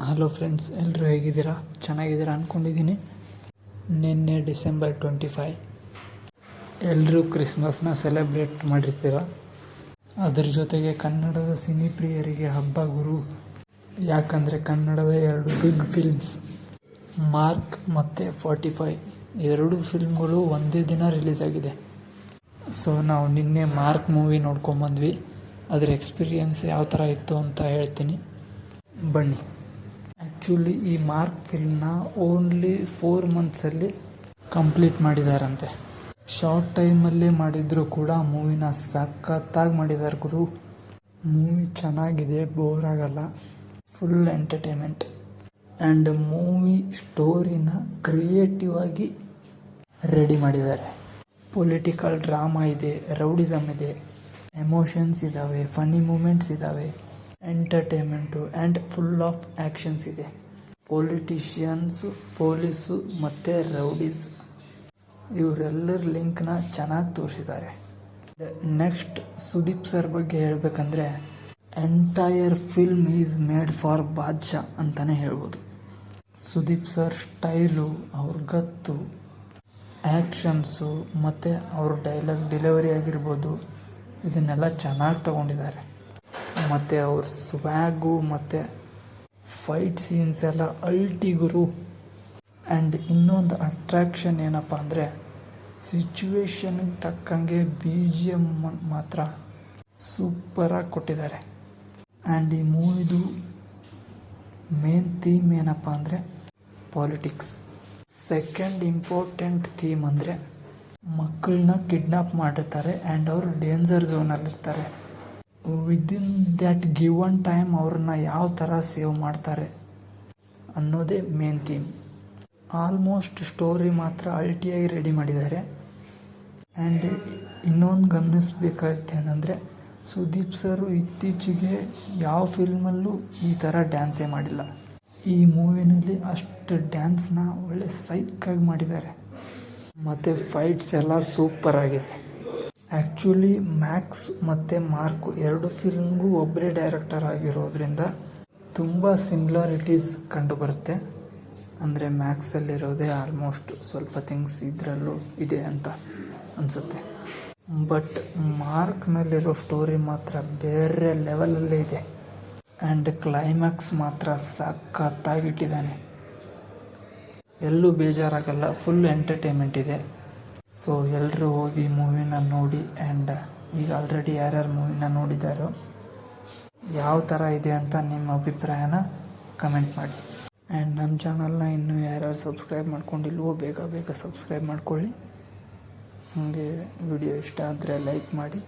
Hello friends, ಎಲ್ಲರೂ ಹೇಗಿದ್ದೀರಾ? ಚೆನ್ನಾಗಿದ್ದೀರಾ ಅಂದ್ಕೊಂಡಿದ್ದೀನಿ. ನಿನ್ನೆ ಡಿಸೆಂಬರ್ 25 ಎಲ್ಲರೂ ಕ್ರಿಸ್ಮಸ್ನ ಸೆಲೆಬ್ರೇಟ್ ಮಾಡಿರ್ತೀರ. ಅದ್ರ ಜೊತೆಗೆ ಕನ್ನಡದ ಸಿನಿ ಪ್ರಿಯರಿಗೆ ಹಬ್ಬ ಗುರು. ಯಾಕಂದರೆ ಕನ್ನಡದ 2 ಬಿಗ್ ಫಿಲ್ಮ್ಸ್ ಮಾರ್ಕ್ ಮತ್ತು 45 ಎರಡೂ ಫಿಲ್ಮ್ಗಳು ಒಂದೇ ದಿನ ರಿಲೀಸ್ ಆಗಿದೆ. ಸೊ ನಾವು ನಿನ್ನೆ ಮಾರ್ಕ್ ಮೂವಿ ನೋಡ್ಕೊಂಬಂದ್ವಿ. ಅದರ ಎಕ್ಸ್ಪೀರಿಯನ್ಸ್ ಯಾವ ಥರ ಇತ್ತು ಅಂತ ಹೇಳ್ತೀನಿ, ಬನ್ನಿ. ಆ್ಯಕ್ಚುಲಿ ಈ ಮಾರ್ಕ್ ಫಿಲ್ಮ್ನ ಓನ್ಲಿ 4 ಮಂತ್ಸಲ್ಲಿ ಕಂಪ್ಲೀಟ್ ಮಾಡಿದಾರಂತೆ. ಶಾರ್ಟ್ ಟೈಮಲ್ಲೇ ಮಾಡಿದರೂ ಕೂಡ ಮೂವಿನ ಸಖತ್ತಾಗಿ ಮಾಡಿದ್ದಾರೆ ಗುರು. ಮೂವಿ ಚೆನ್ನಾಗಿದೆ, ಬೋರ್ ಆಗಲ್ಲ, ಫುಲ್ ಎಂಟರ್ಟೈನ್ಮೆಂಟ್. ಆ್ಯಂಡ್ ಮೂವಿ ಸ್ಟೋರಿನ ಕ್ರಿಯೇಟಿವ್ ಆಗಿ ರೆಡಿ ಮಾಡಿದ್ದಾರೆ. ಪೊಲಿಟಿಕಲ್ ಡ್ರಾಮಾ ಇದೆ, ರೌಡಿಸಮ್ ಇದೆ, ಎಮೋಷನ್ಸ್ ಇದ್ದಾವೆ, ಫನ್ನಿ ಮೂಮೆಂಟ್ಸ್ ಇದ್ದಾವೆ, entertainment and full of actions ಇದೆ. ಪೊಲಿಟಿಷಿಯನ್ಸು, ಪೊಲೀಸು ಮತ್ತು ರೌಡೀಸ್ ಇವರೆಲ್ಲರ ಲಿಂಕ್ನ ಚೆನ್ನಾಗಿ ತೋರಿಸಿದ್ದಾರೆ. ನೆಕ್ಸ್ಟ್ ಸುದೀಪ್ ಸರ್ ಬಗ್ಗೆ ಹೇಳಬೇಕಂದ್ರೆ entire film is made for Badshah ಅಂತಲೇ ಹೇಳ್ಬೋದು. ಸುದೀಪ್ ಸರ್ ಸ್ಟೈಲು, ಅವ್ರ ಗತ್ತು, ಆ್ಯಕ್ಷನ್ಸು ಮತ್ತು ಅವ್ರ ಡೈಲಾಗ್ ಡೆಲಿವರಿ ಆಗಿರ್ಬೋದು, ಇದನ್ನೆಲ್ಲ ಚೆನ್ನಾಗಿ ತಗೊಂಡಿದ್ದಾರೆ. ಮತ್ತು ಅವ್ರ ಸ್ವ್ಯಾಗು ಮತ್ತು ಫೈಟ್ ಸೀನ್ಸ್ ಎಲ್ಲ ಅಲ್ಟಿಗುರು. ಆ್ಯಂಡ್ ಇನ್ನೊಂದು ಅಟ್ರ್ಯಾಕ್ಷನ್ ಏನಪ್ಪ ಅಂದರೆ ಸಿಚುವೇಶನ್ಗೆ ತಕ್ಕಂಗೆ BGM ಮಾತ್ರ ಸೂಪರಾಗಿ ಕೊಟ್ಟಿದ್ದಾರೆ. ಆ್ಯಂಡ್ ಈ ಮೂವಿದು ಮೇನ್ ಥೀಮ್ ಏನಪ್ಪ ಅಂದರೆ ಪಾಲಿಟಿಕ್ಸ್. ಸೆಕೆಂಡ್ ಇಂಪಾರ್ಟೆಂಟ್ ಥೀಮ್ ಅಂದರೆ ಮಕ್ಕಳನ್ನ ಕಿಡ್ನಾಪ್ ಮಾಡಿರ್ತಾರೆ ಆ್ಯಂಡ್ ಅವರು ಡೇಂಜರ್ ಝೋನಲ್ಲಿರ್ತಾರೆ. ವಿದಿನ್ ದ್ಯಾಟ್ ಗಿವನ್ ಟೈಮ್ ಅವ್ರನ್ನ ಯಾವ ಥರ ಸೇವ್ ಮಾಡ್ತಾರೆ ಅನ್ನೋದೇ ಮೇನ್ ಥೀಮ್. ಆಲ್ಮೋಸ್ಟ್ ಸ್ಟೋರಿ ಮಾತ್ರ ಅಲ್ಟಿಯಾಗಿ ರೆಡಿ ಮಾಡಿದ್ದಾರೆ. ಆ್ಯಂಡ್ ಇನ್ನೊಂದು ಗಮನಿಸಬೇಕಾದ್ದೇನೆಂದರೆ ಸುದೀಪ್ ಸರು ಇತ್ತೀಚೆಗೆ ಯಾವ ಫಿಲ್ಮಲ್ಲೂ ಈ ಥರ ಡ್ಯಾನ್ಸೇ ಮಾಡಿಲ್ಲ. ಈ ಮೂವಿನಲ್ಲಿ ಅಷ್ಟು ಡ್ಯಾನ್ಸ್ನ ಒಳ್ಳೆ ಸೈಕಾಗಿ ಮಾಡಿದ್ದಾರೆ. ಮತ್ತು ಫೈಟ್ಸ್ ಎಲ್ಲ ಸೂಪರ್ ಆಗಿದೆ. ಆ್ಯಕ್ಚುಲಿ ಮ್ಯಾಕ್ಸ್ ಮತ್ತು ಮಾರ್ಕು 2 ಫಿಲ್ಮ್ಗೂ ಒಬ್ಬರೇ ಡೈರೆಕ್ಟರ್ ಆಗಿರೋದ್ರಿಂದ ತುಂಬ ಸಿಮಿಲಾರಿಟೀಸ್ ಕಂಡುಬರುತ್ತೆ. ಅಂದರೆ ಮ್ಯಾಕ್ಸಲ್ಲಿರೋದೇ ಆಲ್ಮೋಸ್ಟ್ ಸ್ವಲ್ಪ ಥಿಂಗ್ಸ್ ಇದರಲ್ಲೂ ಇದೆ ಅಂತ ಅನಿಸುತ್ತೆ. ಬಟ್ ಮಾರ್ಕ್ನಲ್ಲಿರೋ ಸ್ಟೋರಿ ಮಾತ್ರ ಬೇರೆ ಲೆವೆಲಲ್ಲೇ ಇದೆ. ಆ್ಯಂಡ್ ಕ್ಲೈಮ್ಯಾಕ್ಸ್ ಮಾತ್ರ ಸಖತ್ತಾಗಿಟ್ಟಿದ್ದಾನೆ. ಎಲ್ಲೂ ಬೇಜಾರಾಗಲ್ಲ, ಫುಲ್ ಎಂಟರ್ಟೈನ್ಮೆಂಟ್ ಇದೆ. ಸೊ ಎಲ್ಲರೂ ಹೋಗಿ ಮೂವಿನ ನೋಡಿ. ಆ್ಯಂಡ್ ಈಗ ಆಲ್ರೆಡಿ ಯಾರ್ಯಾರು ಮೂವಿನ ನೋಡಿದ್ದಾರೋ ಯಾವ ಥರ ಇದೆ ಅಂತ ನಿಮ್ಮ ಅಭಿಪ್ರಾಯನ ಕಮೆಂಟ್ ಮಾಡಿ. ಆ್ಯಂಡ್ ನಮ್ಮ ಚಾನಲ್ನ ಇನ್ನೂ ಯಾರ್ಯಾರು ಸಬ್ಸ್ಕ್ರೈಬ್ ಮಾಡ್ಕೊಂಡಿಲ್ವೋ ಬೇಗ ಬೇಗ ಸಬ್ಸ್ಕ್ರೈಬ್ ಮಾಡ್ಕೊಳ್ಳಿ. ಹಾಗೆ ವಿಡಿಯೋ ಇಷ್ಟ ಆದರೆ ಲೈಕ್ ಮಾಡಿ.